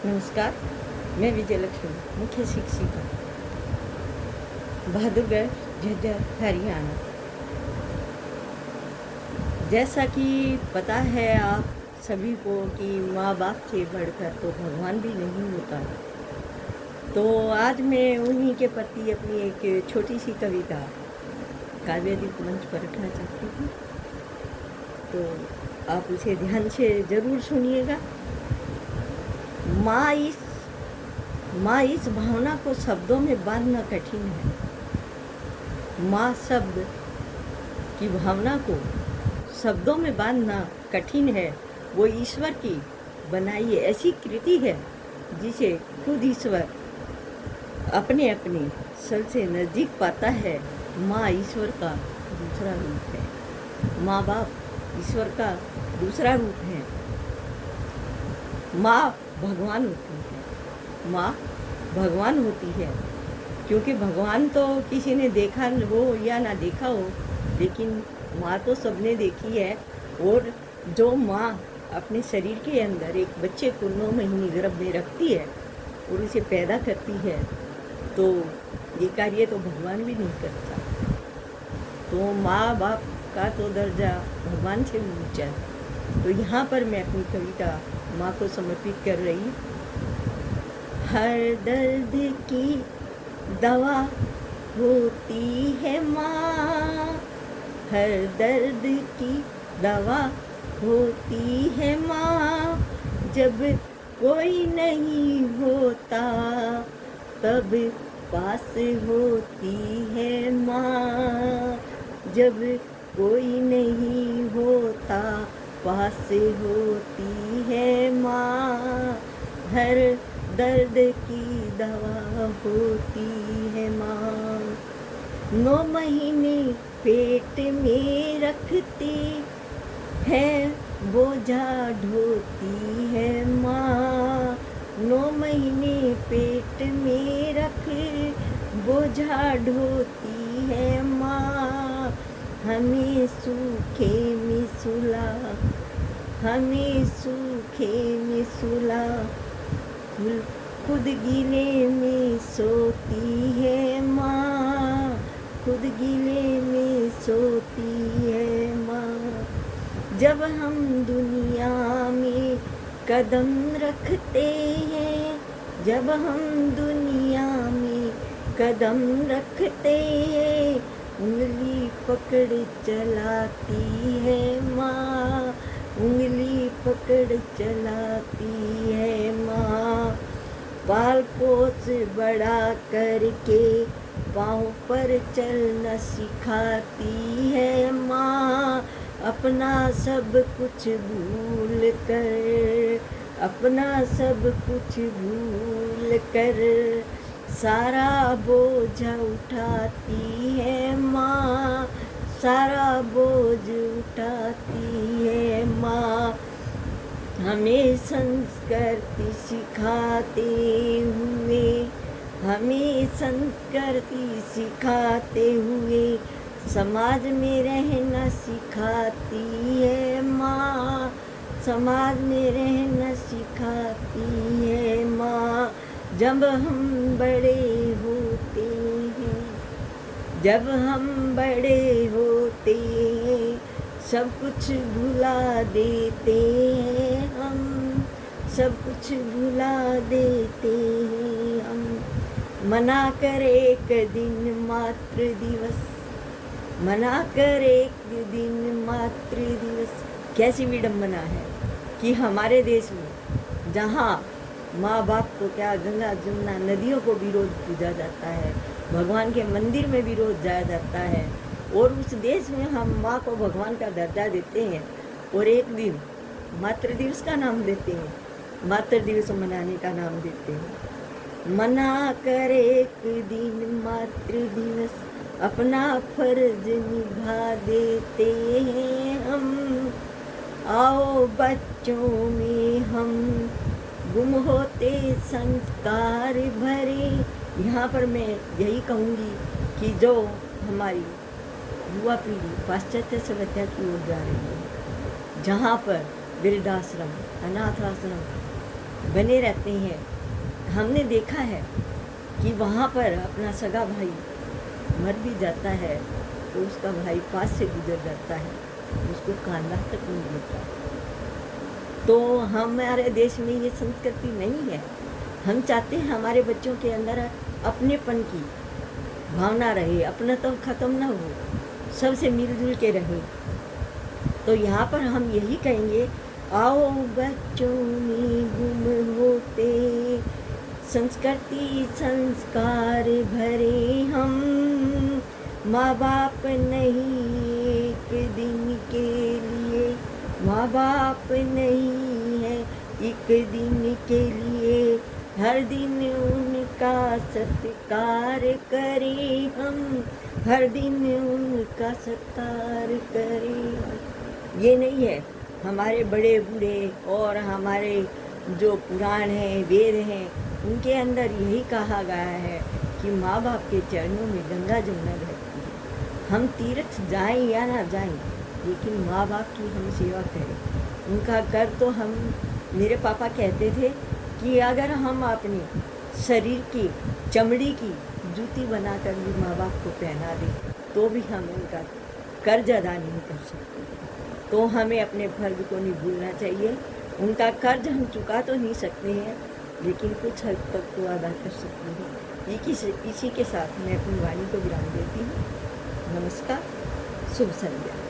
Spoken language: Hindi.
नमस्कार, मैं विजयलक्ष्मी, मुख्य शिक्षिका, बहादुरगढ़, झज्जर, हरियाणा। जैसा कि पता है आप सभी को कि माँ बाप से बढ़कर तो भगवान भी नहीं होता। तो आज मैं उन्हीं के प्रति अपनी एक छोटी सी कविता काव्यादीप मंच पर रखना चाहती हूँ। तो आप उसे ध्यान से ज़रूर सुनिएगा। माँ इस भावना को शब्दों में बांधना कठिन है। माँ शब्द की भावना को शब्दों में बांधना कठिन है। वो ईश्वर की बनाई ऐसी कृति है जिसे खुद ईश्वर अपने अपने सबसे नज़दीक पाता है। माँ ईश्वर का दूसरा रूप है। माँ बाप ईश्वर का दूसरा रूप है। माँ भगवान होती है। माँ भगवान होती है, क्योंकि भगवान तो किसी ने देखा हो या ना देखा हो, लेकिन माँ तो सबने देखी है। और जो माँ अपने शरीर के अंदर एक बच्चे को 9 महीने गर्भ में रखती है और उसे पैदा करती है, तो ये कार्य तो भगवान भी नहीं करता। तो माँ बाप का तो दर्जा भगवान से भी ऊंचा है। तो यहाँ पर मैं अपनी कविता माँ को समर्पित कर रही हूँ। हर दर्द की दवा होती है माँ, हर दर्द की दवा होती है माँ। जब कोई नहीं होता तब पास होती है माँ, जब कोई नहीं होता पास होती है माँ। हर दर्द की दवा होती है माँ। 9 महीने पेट में रखती है, बोझा ढोती है माँ। 9 महीने पेट में रख बोझा ढोती है माँ। हमें सूखे में सुला, हमें सूखे में सुला, खुद गीले में सोती है माँ, खुद गीले में सोती है माँ। जब हम दुनिया में कदम रखते हैं, जब हम दुनिया में कदम रखते हैं, उंगली पकड़ चलाती है माँ, उंगली पकड़ चलाती है माँ। पाल पोस बड़ा करके पाँव पर चलना सिखाती है माँ। अपना सब कुछ भूल कर, अपना सब कुछ भूल कर सारा बोझ उठाती है माँ, सारा बोझ उठाती है माँ। हमें संस्कृति सिखाते हुए, हमें संस्कृति सिखाते हुए समाज में रहना सिखाती है माँ, समाज में रहना सिखाती है माँ। जब हम बड़े होते हैं, जब हम बड़े होते हैं, सब कुछ भुला देते हैं हम, सब कुछ भुला देते हैं हम। मना कर एक दिन मातृ दिवस, मना कर एक दिन मातृ दिवस। कैसी विडम्बना है कि हमारे देश में जहाँ माँ बाप को क्या गंगा जमुना नदियों को भी रोज पूजा जाता है, भगवान के मंदिर में भी रोज जाया जाता है, और उस देश में हम माँ को भगवान का दर्जा देते हैं और एक दिन मातृ दिवस का नाम देते हैं, मातृ दिवस मनाने का नाम देते हैं। मना कर एक दिन मातृ दिवस, अपना फर्ज निभा देते हैं हम। आओ बच्चों में हम गुम होते संस्कार भरे। यहाँ पर मैं यही कहूँगी कि जो हमारी युवा पीढ़ी पाश्चात्य सभ्यता की ओर जा रही है, जहाँ पर वृद्धाश्रम, अनाथ आश्रम बने रहते हैं। हमने देखा है कि वहाँ पर अपना सगा भाई मर भी जाता है तो उसका भाई पास से गुजर जाता है, उसको कांधा तक नहीं देता। तो हमारे देश में ये संस्कृति नहीं है। हम चाहते हैं हमारे बच्चों के अंदर अपनेपन की भावना रहे, अपना तो ख़त्म ना हो, सबसे मिलजुल के रहे। तो यहाँ पर हम यही कहेंगे, आओ बच्चों में गुम होते संस्कृति संस्कार भरे हम, माँ बाप नहीं एक दिन के लिए, माँ बाप नहीं है एक दिन के लिए, हर दिन उनका सत्कार करें हम, हर दिन उनका सत्कार करें। ये नहीं है, हमारे बड़े बूढ़े और हमारे जो पुराण हैं, वेद हैं, उनके अंदर यही कहा गया है कि माँ बाप के चरणों में गंगा जमुना रहती है। हम तीर्थ जाएं या ना जाएं, लेकिन माँ बाप की हम सेवा करें। उनका कर तो हम, मेरे पापा कहते थे कि अगर हम अपने शरीर की चमड़ी की जूती बनाकर भी माँ बाप को पहना दें तो भी हम उनका कर्ज अदा नहीं कर सकते। तो हमें अपने फर्ज को नहीं भूलना चाहिए। उनका कर्ज हम चुका तो नहीं सकते हैं, लेकिन कुछ हद तक तो अदा कर सकते हैं। इसी के साथ मैं अपनी वाणी को विराम देती हूँ। नमस्कार, शुभ संध्या।